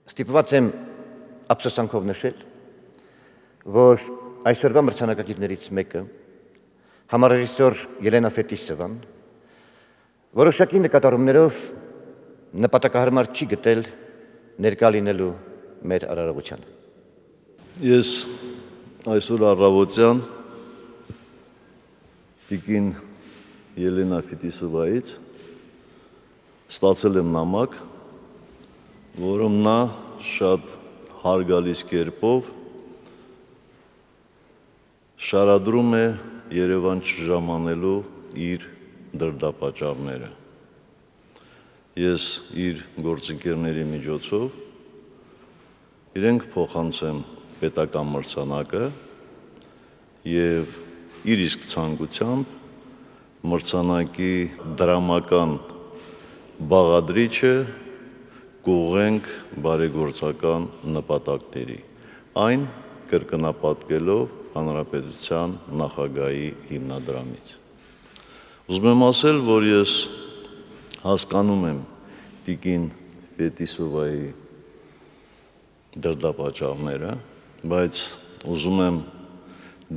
Ստիպված եմ ափսոսանքով նշել, որ այսօրվա մրցանակակիրներից մեկը, համառերեսյոր Ելենա Ֆետիսովան, որոշակի նկատառումներով նպատակահարմար չի գտել ներկա լինելու մեր արարողությանը։ Ես այսօր առավոտյան տիկին Ելենա Ֆետիսովայից ստացել եմ նամակ, որում նա շատ հարգալից կերպով շարադրում է Երևան չժամանելու իր դրդապատճառները։ Ես իր գործընկերների միջոցով իրենք փոխանցեմ պետական մրցանակը և իր իսկ ցանկությամբ մրցանակի դրամական բաղադրիչը կուղղենք բարեգործական նպատակների, այն կրկնապատկելով Հանրապետության նախագահի հիմնադրամից։ Ուզում եմ ասել, որ ես հասկանում եմ տիկին Ֆետիսովայի դրդապատճառները, բայց ուզում եմ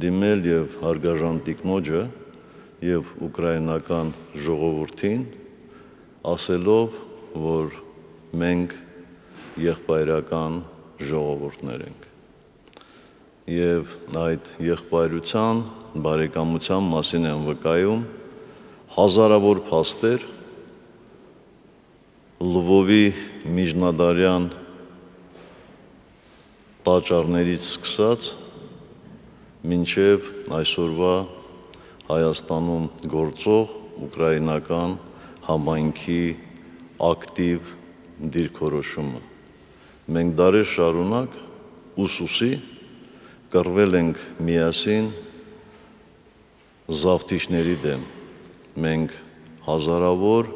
դիմել և հարգարժան տիկնոջը և ուկրաինական ժողովրդին, ասելով, որ մենք եղբայրական ժողովուրդներ ենք և այդ եղբայրության, բարեկամության մասին եմ վկայում հազարավոր փաստեր Լվովի միջնադարյան տաճարներից սկսած մինչև այսօրվա Հայաստանում գործող ուկրաինական համայնքի ակտիվ դիրքորոշումը։ Մենք դարեր շարունակ ուսուսի կռվել ենք միասին զավթիչների դեմ։ Մենք հազարավոր,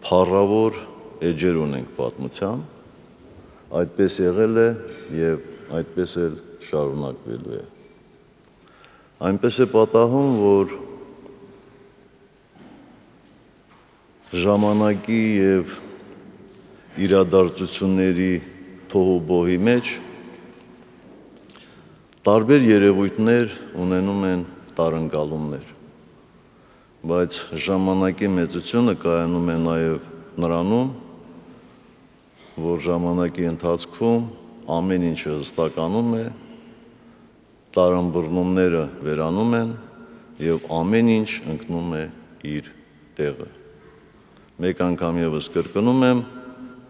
փառավոր էջեր ունենք պատմության, այդպես եղել է և այդպես էլ շարունակվելու է։ Այնպես է պատահում, որ ժամանակի և իրադարձությունների թոհուբոհի մեջ տարբեր երևույթներ ունենում են տարընկալումներ, բայց ժամանակի մեծությունը կայանում է նաև նրանում, որ ժամանակի ընթացքում ամեն ինչը հստականում է, տարանբռնումները վերանում են և ամեն ինչ ընկնում է իր տեղը։ Մեկ անգամ ևս կրկնում եմ,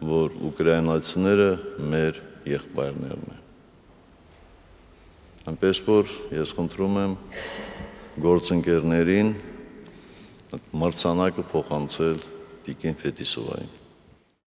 որ ուկրաինացիները մեր եղբայրներն են։ Այնպես որ ես խնդրում եմ գործընկերներին մրցանակը փոխանցել տիկին Ֆետիսովային։